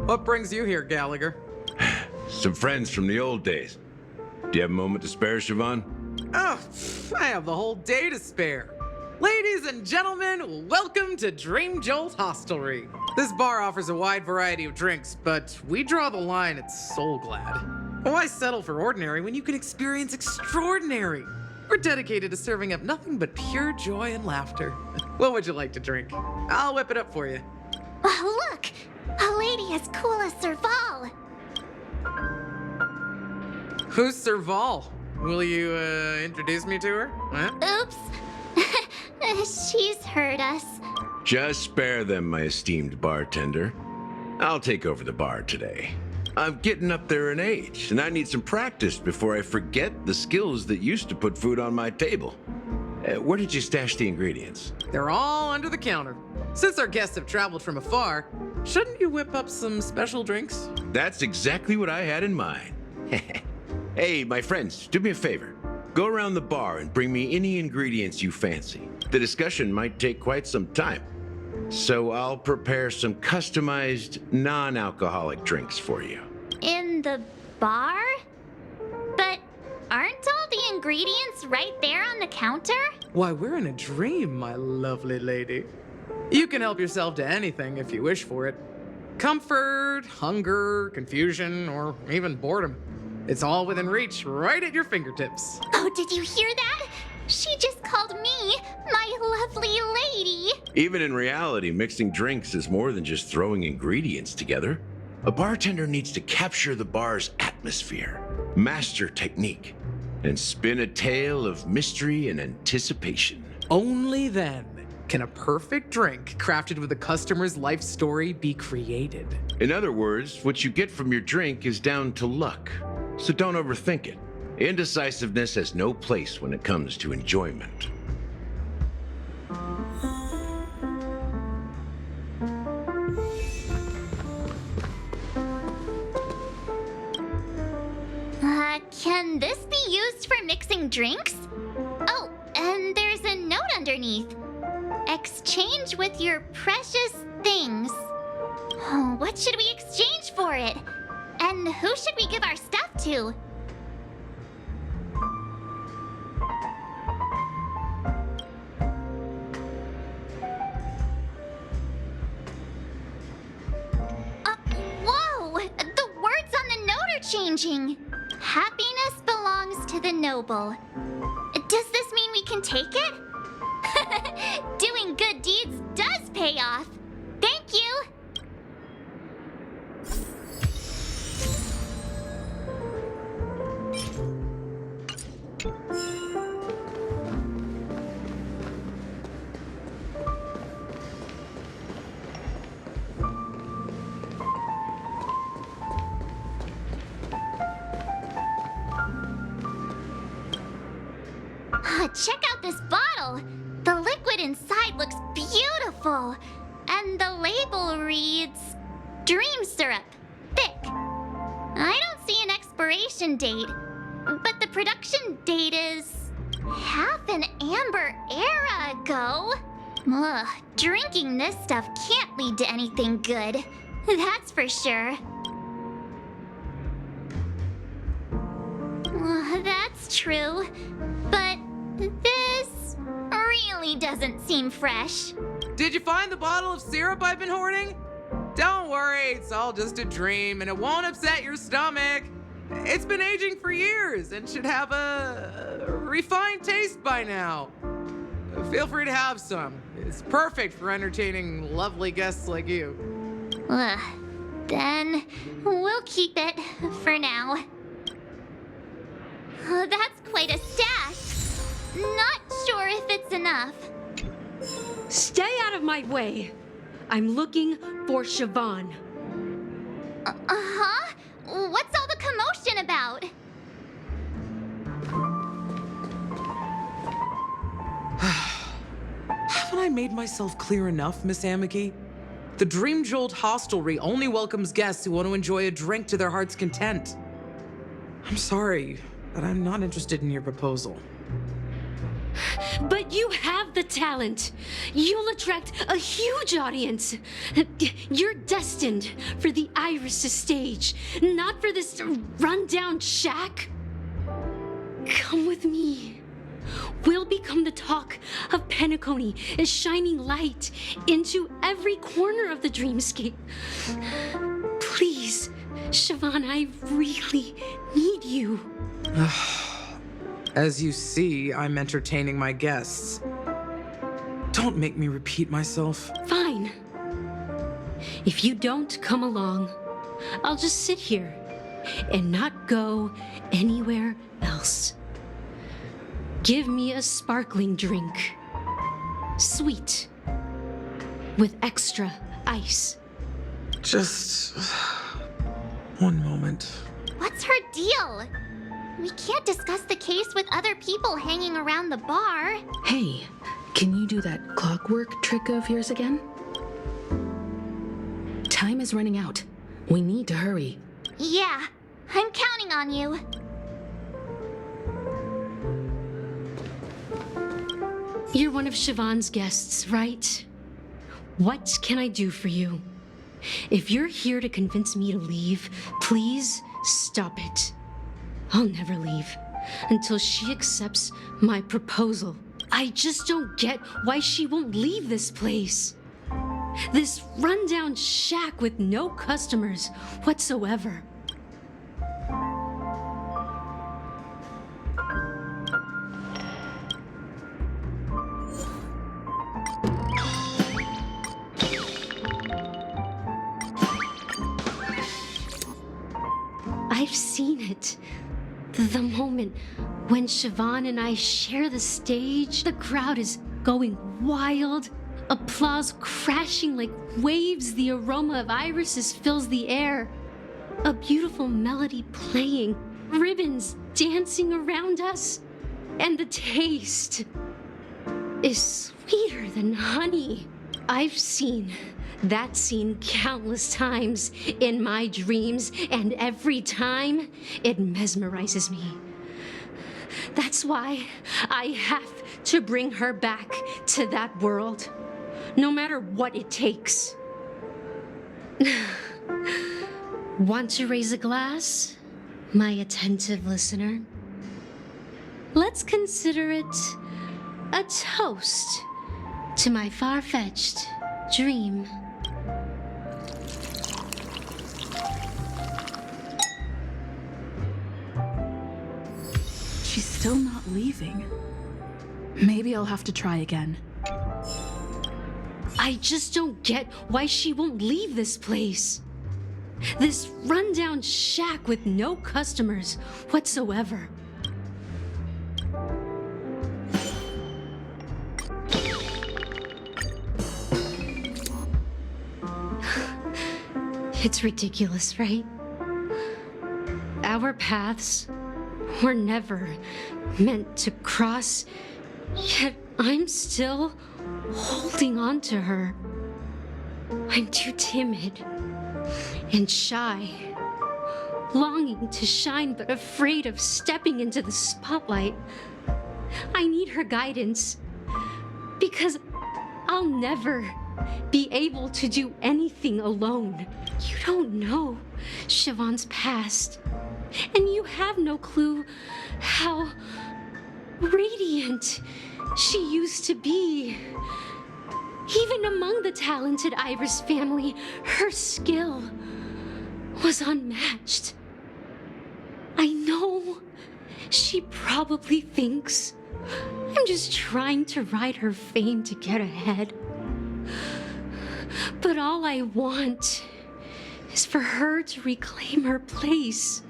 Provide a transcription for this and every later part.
What brings you here, Gallagher? Some friends from the old days. Do you have a moment to spare, Siobhan? Oh, I have the whole day to spare. Ladies and gentlemen, welcome to Dream Jolt Hostelry. This bar offers a wide variety of drinks, but we draw the line at Soul Glad. Why settle for ordinary when you can experience extraordinary? We're dedicated to serving up nothing but pure joy and laughter. What would you like to drink? I'll whip it up for you. Oh, look! A lady as cool as Serval! Who's Serval? Will you, introduce me to her? Huh? Oops. She's heard us. Just spare them, my esteemed bartender. I'll take over the bar today. I'm getting up there in age, and I need some practice before I forget the skills that used to put food on my table. Where did you stash the ingredients? They're all under the counter. Since our guests have traveled from afar, shouldn't you whip up some special drinks? That's exactly what I had in mind. Hey, my friends, do me a favor. Go around the bar and bring me any ingredients you fancy. The discussion might take quite some time, so I'll prepare some customized, non-alcoholic drinks for you. In the bar? But aren't all the ingredients right there on the counter? Why, we're in a dream, my lovely lady. You can help yourself to anything if you wish for it. Comfort, hunger, confusion, or even boredom. It's all within reach, right at your fingertips. Oh, did you hear that? She just called me my lovely lady. Even in reality, mixing drinks is more than just throwing ingredients together. A bartender needs to capture the bar's atmosphere, master technique, and spin a tale of mystery and anticipation. Only then can a perfect drink crafted with a customer's life story be created. In other words, what you get from your drink is down to luck, so don't overthink it. Indecisiveness has no place when it comes to enjoyment. Can this be used for mixing drinks? Oh, and there's a note underneath. Exchange with your precious things. Oh, what should we exchange for it? And who should we give our stuff to? Whoa! The words on the note are changing. Happiness belongs to the noble. Does this mean we can take it? Doing good deeds does pay off. Thank you. Check out this bottle. The liquid inside looks beautiful. And the label reads, Dream Syrup, thick. I don't see an expiration date, but the production date is half an amber era ago. Ugh, drinking this stuff can't lead to anything good. That's for sure. That's true, but this really doesn't seem fresh. Did you find the bottle of syrup I've been hoarding? Don't worry, it's all just a dream and it won't upset your stomach. It's been aging for years and should have a refined taste by now. Feel free to have some. It's perfect for entertaining lovely guests like you. Then we'll keep it for now. That's quite a stash. Not sure if it's enough. Stay out of my way. I'm looking for Siobhan. Uh-huh? What's all the commotion about? Haven't I made myself clear enough, Miss Amiki? The Dream Jolt Hostelry only welcomes guests who want to enjoy a drink to their heart's content. I'm sorry, but I'm not interested in your proposal. But you have the talent. You'll attract a huge audience. You're destined for the Iris' stage, not for this rundown shack. Come with me. We'll become the talk of Penacony, a shining light into every corner of the dreamscape. Please, Siobhan, I really need you. As you see, I'm entertaining my guests. Don't make me repeat myself. Fine. If you don't come along, I'll just sit here and not go anywhere else. Give me a sparkling drink. Sweet. With extra ice. Just one moment. What's her deal? We can't discuss the case with other people hanging around the bar. Hey, can you do that clockwork trick of yours again? Time is running out. We need to hurry. Yeah, I'm counting on you. You're one of Siobhan's guests, right? What can I do for you? If you're here to convince me to leave, please stop it. I'll never leave until she accepts my proposal. I just don't get why she won't leave this place. This rundown shack with no customers whatsoever. I've seen it. The moment when Siobhan and I share the stage, the crowd is going wild. Applause crashing like waves. The aroma of irises fills the air. A beautiful melody playing. Ribbons dancing around us. And the taste is sweeter than honey. I've seen that scene countless times in my dreams, and every time it mesmerizes me. That's why I have to bring her back to that world, no matter what it takes. Want to raise a glass, my attentive listener? Let's consider it a toast to my far-fetched dream. She's still not leaving. Maybe I'll have to try again. I just don't get why she won't leave this place. This rundown shack with no customers whatsoever. It's ridiculous, right? Our paths were never meant to cross, yet I'm still holding on to her. I'm too timid and shy, longing to shine but afraid of stepping into the spotlight. I need her guidance because I'll never be able to do anything alone. You don't know Siobhan's past, and you have no clue how radiant she used to be. Even among the talented Iris family, her skill was unmatched. I know she probably thinks I'm just trying to ride her fame to get ahead. But all I want is for her to reclaim her place.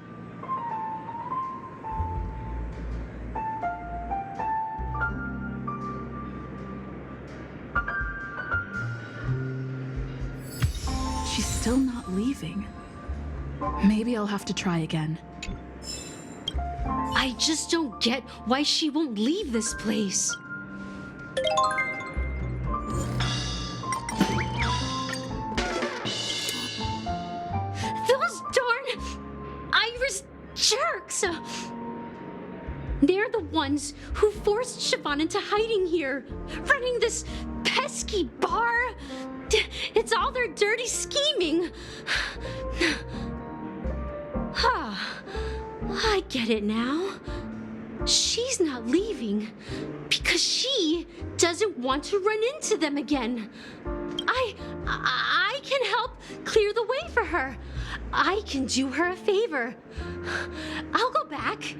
She's still not leaving. Maybe I'll have to try again. I just don't get why she won't leave this place. Those darn Iris jerks! They're the ones ones who forced Siobhan into hiding here, running this pesky bar. It's all their dirty scheming. I get it now. She's not leaving because she doesn't want to run into them again. I can help clear the way for her. I can do her a favor. I'll go back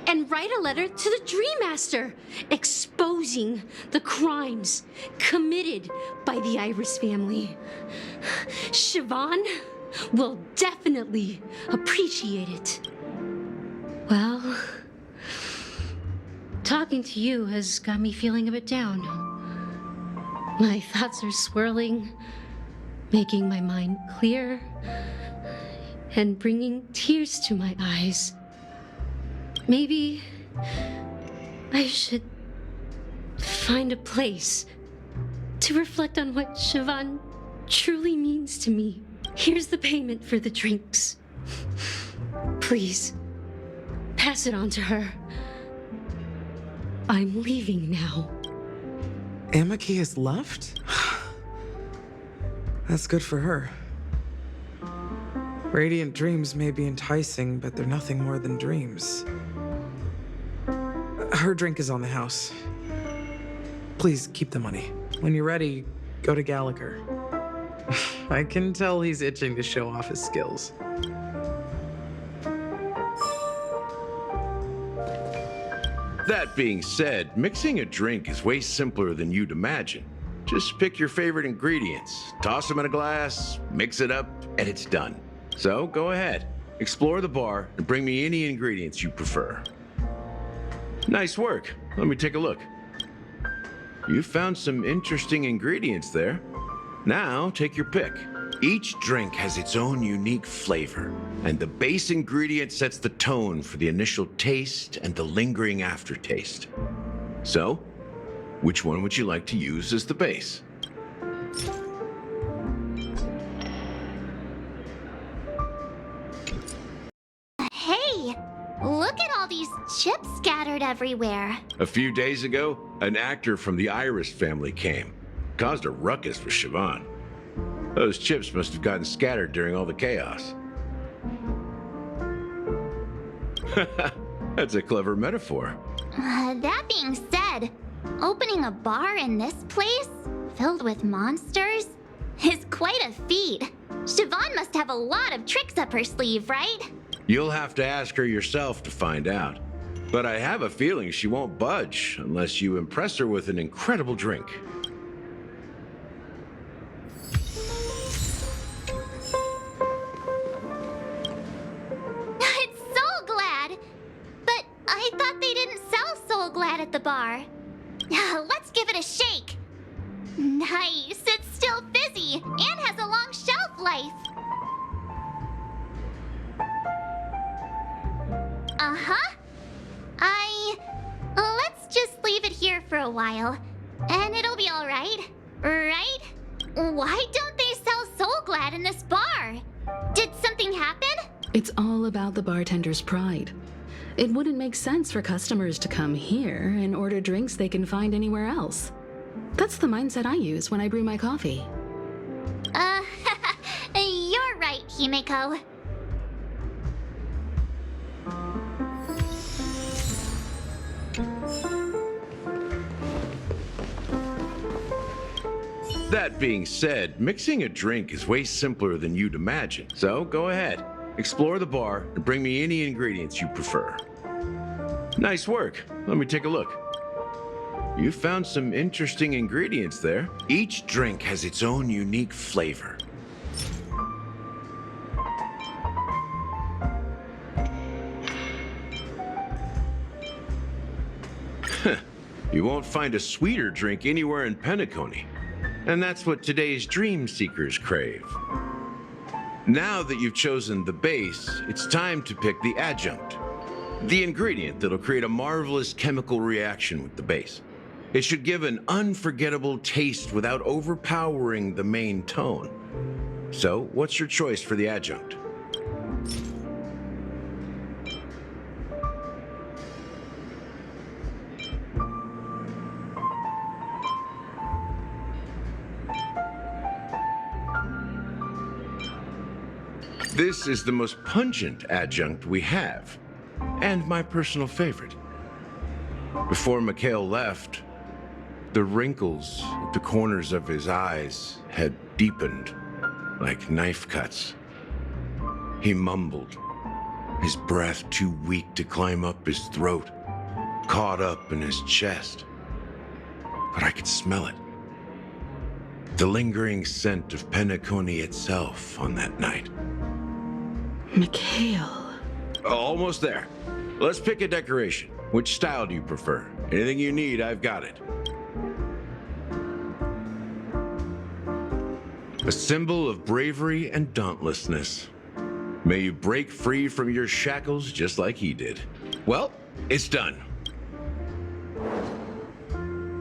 and write a letter to the Dream Master exposing the crimes committed by the Iris family. Siobhan will definitely appreciate it. Well, talking to you has got me feeling a bit down. My thoughts are swirling, making my mind clear, and bringing tears to my eyes. Maybe I should find a place to reflect on what Siobhan truly means to me. Here's the payment for the drinks. Please, pass it on to her. I'm leaving now. Amaki has left? That's good for her. Radiant dreams may be enticing, but they're nothing more than dreams. Her drink is on the house. Please keep the money. When you're ready, go to Gallagher. I can tell he's itching to show off his skills. That being said, mixing a drink is way simpler than you'd imagine. Just pick your favorite ingredients, toss them in a glass, mix it up, and it's done. So go ahead, explore the bar, and bring me any ingredients you prefer. Nice work. Let me take a look. You found some interesting ingredients there. Now take your pick. Each drink has its own unique flavor, and the base ingredient sets the tone for the initial taste and the lingering aftertaste. So, which one would you like to use as the base? Hey, look at all these chips scattered everywhere. A few days ago, an actor from the Iris family came. Caused a ruckus with Siobhan. Those chips must have gotten scattered during all the chaos. That's a clever metaphor. That being said, opening a bar in this place, filled with monsters, is quite a feat. Siobhan must have a lot of tricks up her sleeve, right? You'll have to ask her yourself to find out. But I have a feeling she won't budge unless you impress her with an incredible drink. At the bar. Let's give it a shake. Nice, it's still fizzy and has a long shelf life. Let's just leave it here for a while, and it'll be all right, right? Why don't they sell Soul Glad in this bar? Did something happen? It's all about the bartender's pride. It wouldn't make sense for customers to come here and order drinks they can find anywhere else. That's the mindset I use when I brew my coffee. You're right, Himeko. That being said, mixing a drink is way simpler than you'd imagine. So go ahead, explore the bar, and bring me any ingredients you prefer. Nice work. Let me take a look. You found some interesting ingredients there. Each drink has its own unique flavor. You won't find a sweeter drink anywhere in Penacony. And that's what today's dream seekers crave. Now that you've chosen the base, it's time to pick the adjunct. The ingredient that'll create a marvelous chemical reaction with the base. It should give an unforgettable taste without overpowering the main tone. So, what's your choice for the adjunct? This is the most pungent adjunct we have, and my personal favorite. Before Mikhail left, the wrinkles at the corners of his eyes had deepened like knife cuts. He mumbled, his breath too weak to climb up his throat, caught up in his chest. But I could smell it. The lingering scent of Penacony itself on that night. Mikhail. Almost there. Let's pick a decoration. Which style do you prefer? Anything you need, I've got it. A symbol of bravery and dauntlessness. May you break free from your shackles just like he did. Well, it's done.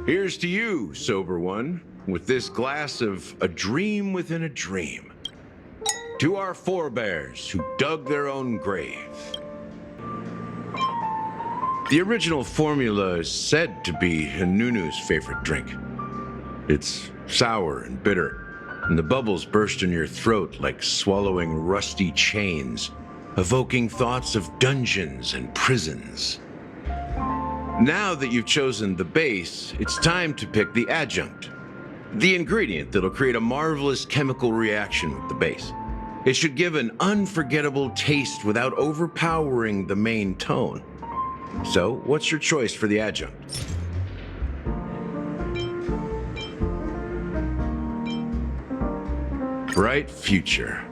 Here's to you, sober one, with this glass of a dream within a dream. To our forebears who dug their own grave. The original formula is said to be Nunu's favorite drink. It's sour and bitter, and the bubbles burst in your throat like swallowing rusty chains, evoking thoughts of dungeons and prisons. Now that you've chosen the base, it's time to pick the adjunct, the ingredient that'll create a marvelous chemical reaction with the base. It should give an unforgettable taste without overpowering the main tone. So, what's your choice for the adjunct? Bright future.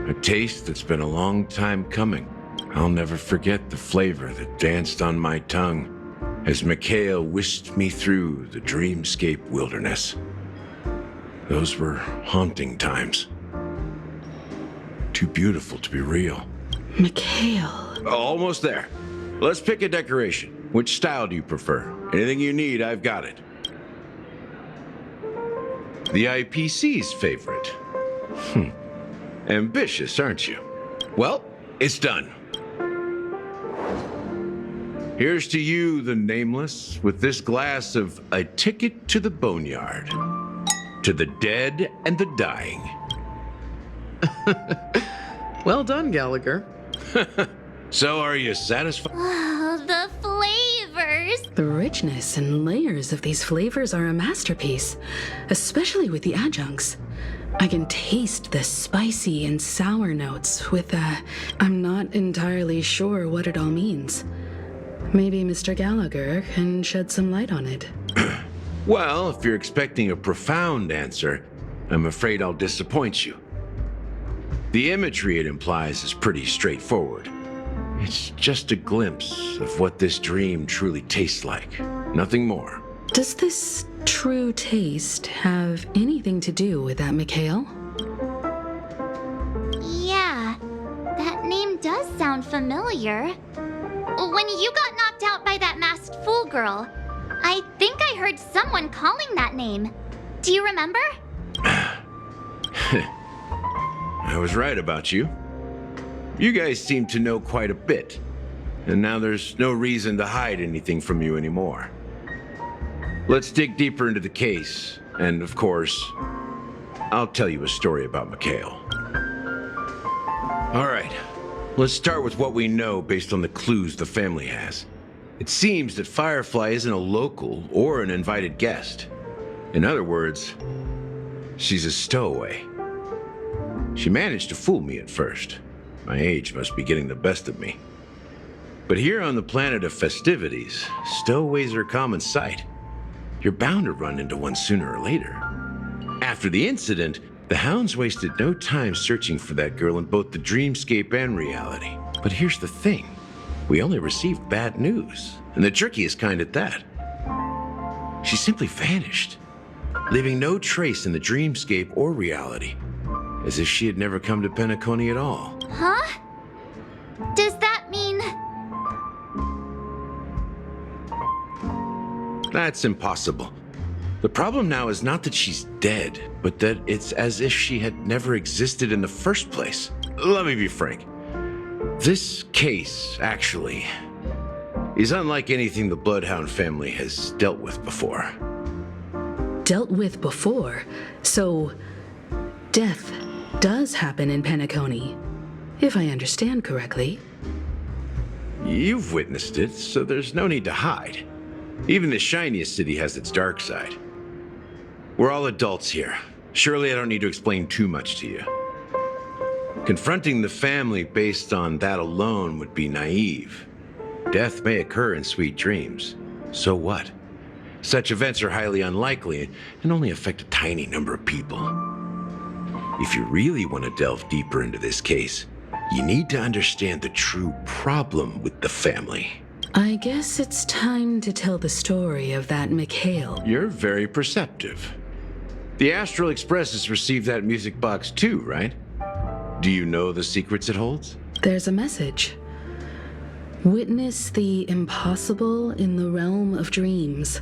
A taste that's been a long time coming. I'll never forget the flavor that danced on my tongue as Mikhail whisked me through the dreamscape wilderness. Those were haunting times. Too beautiful to be real. Mikhail. Almost there. Let's pick a decoration. Which style do you prefer? Anything you need, I've got it. The IPC's favorite. Ambitious, aren't you? Well, it's done. Here's to you, the nameless, with this glass of a ticket to the boneyard. To the dead and the dying. Well done, Gallagher. So are you satisfied? Oh, the flavors! The richness and layers of these flavors are a masterpiece, especially with the adjuncts. I can taste the spicy and sour notes with I'm not entirely sure what it all means. Maybe Mr. Gallagher can shed some light on it. Well, if you're expecting a profound answer, I'm afraid I'll disappoint you. The imagery it implies is pretty straightforward. It's just a glimpse of what this dream truly tastes like. Nothing more. Does this true taste have anything to do with that Mikhail? Yeah, that name does sound familiar. When you got knocked out by that masked fool girl, I think I heard someone calling that name. Do you remember? I was right about you. You guys seem to know quite a bit, and now there's no reason to hide anything from you anymore. Let's dig deeper into the case, and of course, I'll tell you a story about Mikhail. All right, let's start with what we know based on the clues the family has. It seems that Firefly isn't a local or an invited guest. In other words, she's a stowaway. She managed to fool me at first. My age must be getting the best of me. But here on the planet of festivities, stowaways are a common sight. You're bound to run into one sooner or later. After the incident, the hounds wasted no time searching for that girl in both the dreamscape and reality. But here's the thing. We only received bad news, and the trickiest kind at that. She simply vanished, leaving no trace in the dreamscape or reality, as if she had never come to Penacony at all. Huh? Does that mean... That's impossible. The problem now is not that she's dead, but that it's as if she had never existed in the first place. Let me be frank. This case, actually, is unlike anything the Bloodhound family has dealt with before. Dealt with before? So, death does happen in Penacony. if I understand correctly. You've witnessed it, so there's no need to hide. Even the shiniest city has its dark side. We're all adults here. Surely I don't need to explain too much to you. Confronting the family based on that alone would be naive. Death may occur in sweet dreams. So what? Such events are highly unlikely and only affect a tiny number of people. If you really want to delve deeper into this case, you need to understand the true problem with the family. I guess it's time to tell the story of that Mikhail. You're very perceptive. The Astral Express has received that music box too, right? Do you know the secrets it holds? There's a message. Witness the impossible in the realm of dreams.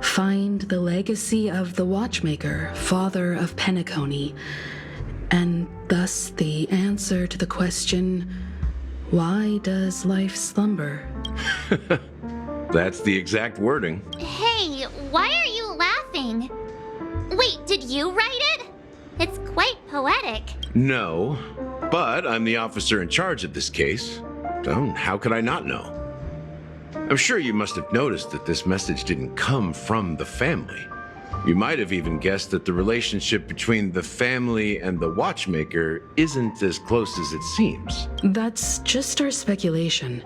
Find the legacy of the Watchmaker, father of Penacony, and thus the answer to the question, why does life slumber? That's the exact wording. Hey, why are you laughing? Wait, did you write it? It's quite poetic. No, but I'm the officer in charge of this case. So how could I not know? I'm sure you must have noticed that this message didn't come from the family. You might have even guessed that the relationship between the family and the Watchmaker isn't as close as it seems. That's just our speculation.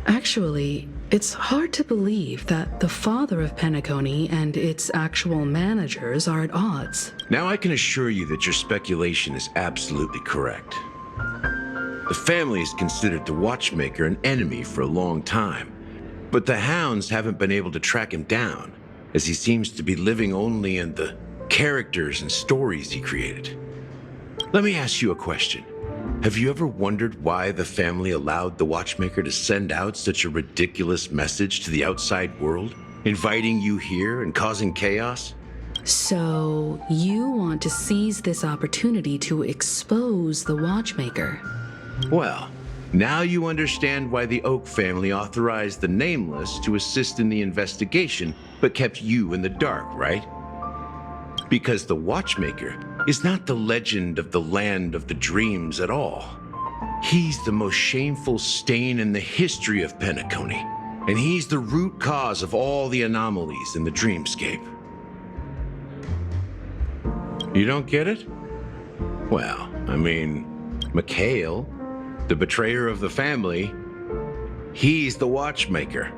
Actually, it's hard to believe that the father of Penacony and its actual managers are at odds. Now I can assure you that your speculation is absolutely correct. The family has considered the Watchmaker an enemy for a long time, but the hounds haven't been able to track him down, as he seems to be living only in the characters and stories he created. Let me ask you a question. Have you ever wondered why the family allowed the Watchmaker to send out such a ridiculous message to the outside world, inviting you here and causing chaos? So, you want to seize this opportunity to expose the Watchmaker? Well, now you understand why the Oak family authorized the Nameless to assist in the investigation, but kept you in the dark, right? Because the Watchmaker is not the legend of the land of the dreams at all. He's the most shameful stain in the history of Penacony, and he's the root cause of all the anomalies in the dreamscape. You don't get it? Well, I mean, Mikhail, the betrayer of the family, he's the Watchmaker.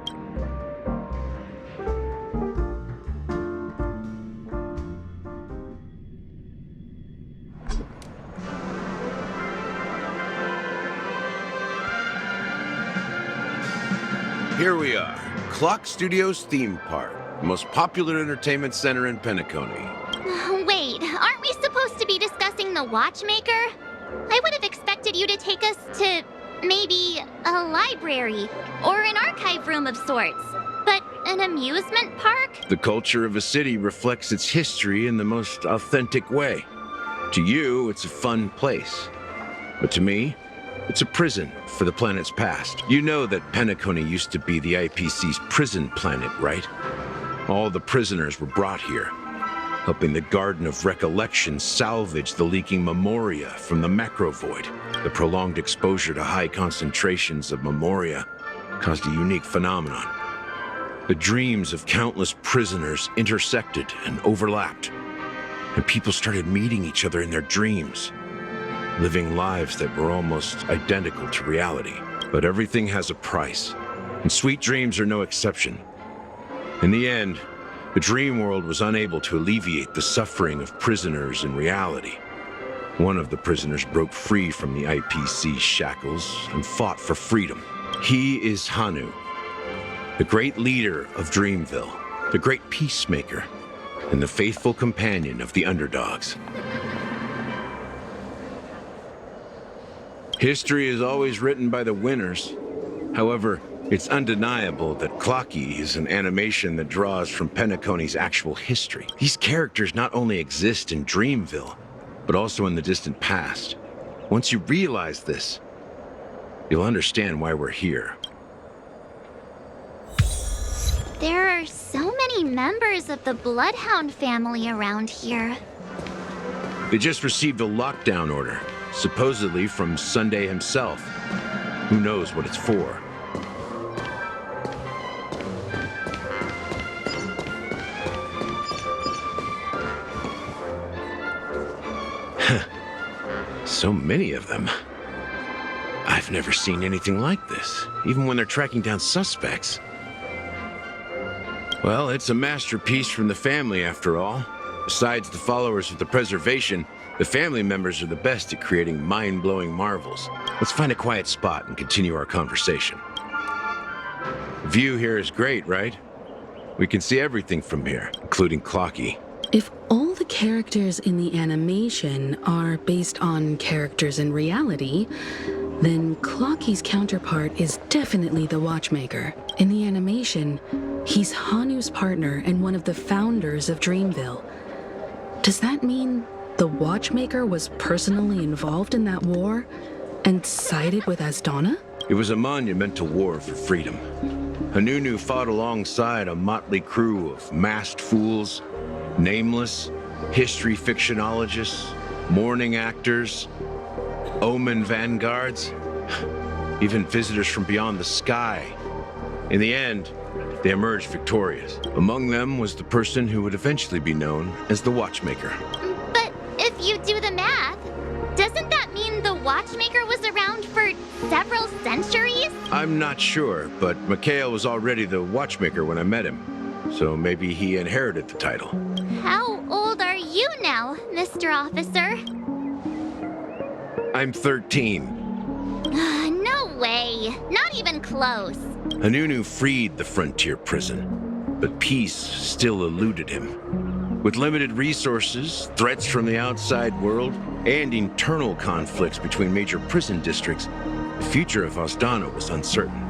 Here we are, Clock Studios theme park, the most popular entertainment center in Penacony. Wait, aren't we supposed to be discussing the Watchmaker? I would have expected you to take us to maybe a library or an archive room of sorts. But an amusement park? The culture of a city reflects its history in the most authentic way. To you, it's a fun place. But to me, it's a prison for the planet's past. You know that Penacony used to be the IPC's prison planet, right? All the prisoners were brought here, helping the Garden of Recollection salvage the leaking memoria from the macrovoid. The prolonged exposure to high concentrations of memoria caused a unique phenomenon. The dreams of countless prisoners intersected and overlapped, and people started meeting each other in their dreams, living lives that were almost identical to reality. But everything has a price, and sweet dreams are no exception. In the end, the dream world was unable to alleviate the suffering of prisoners in reality. One of the prisoners broke free from the IPC shackles and fought for freedom. He is Hanu, the great leader of Dreamville, the great peacemaker, and the faithful companion of the underdogs. History is always written by the winners. However, it's undeniable that Clocky is an animation that draws from Penacony's actual history. These characters not only exist in Dreamville, but also in the distant past. Once you realize this, you'll understand why we're here. There are so many members of the Bloodhound family around here. They just received a lockdown order, supposedly from Sunday himself. Who knows what it's for? So many of them. I've never seen anything like this, even when they're tracking down suspects. Well, it's a masterpiece from the family, after all. Besides the followers of the preservation, the family members are the best at creating mind-blowing marvels. Let's find a quiet spot and continue our conversation. The view here is great, right? We can see everything from here, including Clocky. If all the characters in the animation are based on characters in reality, then Clocky's counterpart is definitely the Watchmaker. In the animation, he's Hanu's partner and one of the founders of Dreamville. Does that mean the Watchmaker was personally involved in that war and sided with Asdana? It was a monumental war for freedom. Hanunu fought alongside a motley crew of masked fools, nameless, history fictionologists, mourning actors, omen vanguards, even visitors from beyond the sky. In the end, they emerged victorious. Among them was the person who would eventually be known as the Watchmaker. But if you do the math, doesn't that mean the Watchmaker was around for several centuries? I'm not sure, but Mikhail was already the Watchmaker when I met him, so maybe he inherited the title. How old are you now, Mr. Officer? I'm 13. No way. Not even close. Hanunu freed the frontier prison, but peace still eluded him. With limited resources, threats from the outside world, and internal conflicts between major prison districts, the future of Asdana was uncertain.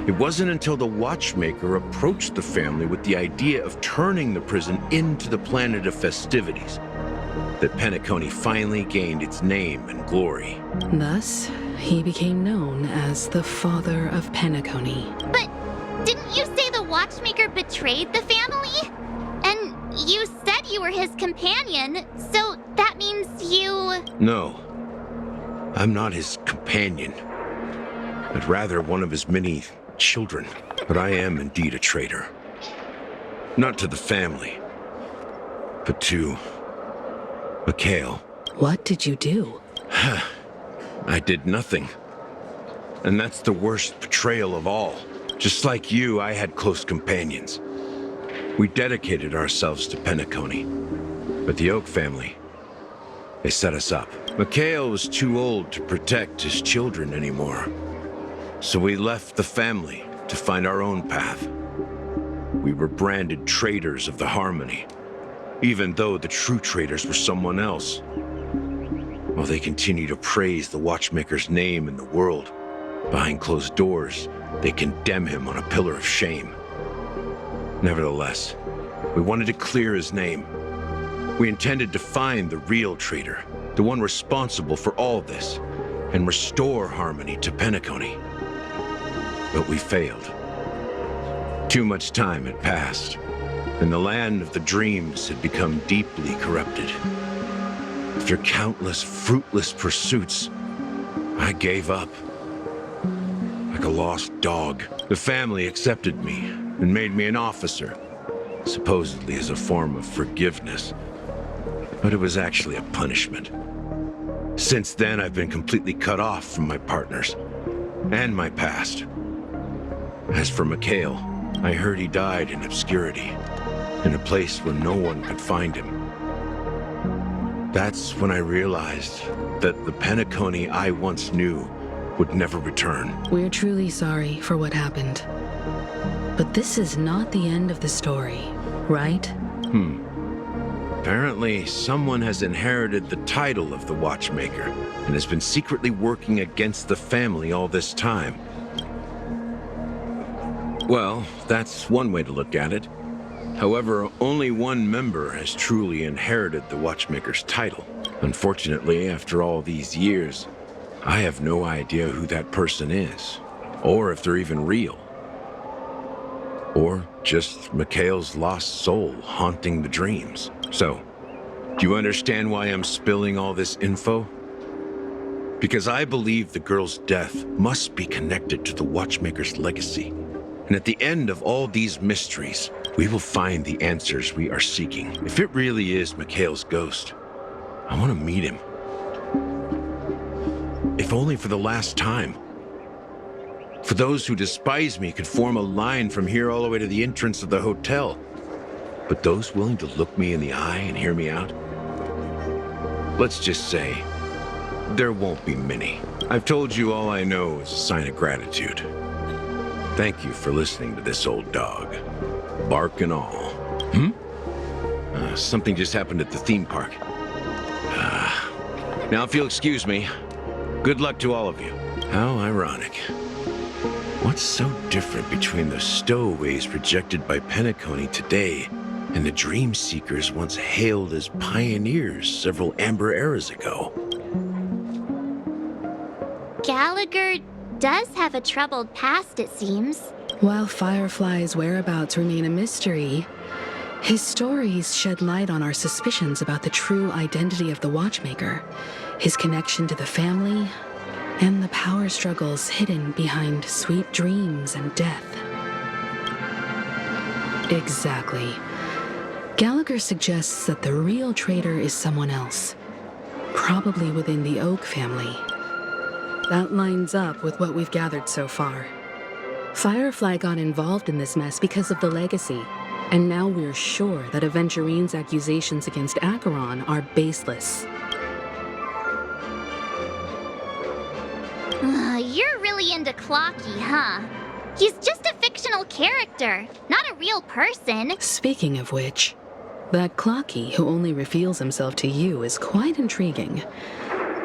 It wasn't until the Watchmaker approached the family with the idea of turning the prison into the planet of festivities that Penacony finally gained its name and glory. Thus, he became known as the Father of Penacony. But didn't you say the Watchmaker betrayed the family? And you said you were his companion, so that means you... No, I'm not his companion, but rather one of his many children. But I am indeed a traitor. Not to the family, but to Mikhail. What did you do? I did nothing. And that's the worst betrayal of all. Just like you, I had close companions. We dedicated ourselves to Penacony. But the Oak family, they set us up. Mikhail was too old to protect his children anymore. So we left the family to find our own path. We were branded traitors of the Harmony, even though the true traitors were someone else. While they continue to praise the Watchmaker's name in the world, behind closed doors, they condemn him on a pillar of shame. Nevertheless, we wanted to clear his name. We intended to find the real traitor, the one responsible for all this, and restore harmony to Penacony. But we failed. Too much time had passed, and the land of the dreams had become deeply corrupted. After countless fruitless pursuits, I gave up. Like a lost dog, the family accepted me and made me an officer, supposedly as a form of forgiveness. But it was actually a punishment. Since then, I've been completely cut off from my partners and my past. As for Mikhail, I heard he died in obscurity, in a place where no one could find him. That's when I realized that the Penacony I once knew would never return. We're truly sorry for what happened. But this is not the end of the story, right? Apparently, someone has inherited the title of the Watchmaker and has been secretly working against the family all this time. Well, that's one way to look at it. However, only one member has truly inherited the Watchmaker's title. Unfortunately, after all these years, I have no idea who that person is, or if they're even real. Or just Mikhail's lost soul haunting the dreams. So, do you understand why I'm spilling all this info? Because I believe the girl's death must be connected to the Watchmaker's legacy. And at the end of all these mysteries, we will find the answers we are seeking. If it really is Mikhail's ghost, I want to meet him. If only for the last time. For those who despise me could form a line from here all the way to the entrance of the hotel. But those willing to look me in the eye and hear me out? Let's just say, there won't be many. I've told you all I know is a sign of gratitude. Thank you for listening to this old dog. Bark and all. Something just happened at the theme park. Now if you'll excuse me, good luck to all of you. How ironic. What's so different between the stowaways rejected by Penacony today and the dream seekers once hailed as pioneers several amber eras ago? Gallagher does have a troubled past, it seems. While Firefly's whereabouts remain a mystery, his stories shed light on our suspicions about the true identity of the Watchmaker, his connection to the family, and the power struggles hidden behind sweet dreams and death. Exactly. Gallagher suggests that the real traitor is someone else, probably within the Oak family. That lines up with what we've gathered so far. Firefly got involved in this mess because of the legacy, and now we're sure that Aventurine's accusations against Acheron are baseless. You're really into Clocky, huh? He's just a fictional character, not a real person. Speaking of which, that Clocky who only reveals himself to you is quite intriguing.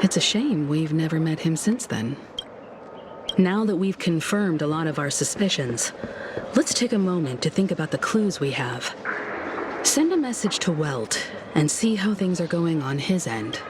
It's a shame we've never met him since then. Now that we've confirmed a lot of our suspicions, let's take a moment to think about the clues we have. Send a message to Welt and see how things are going on his end.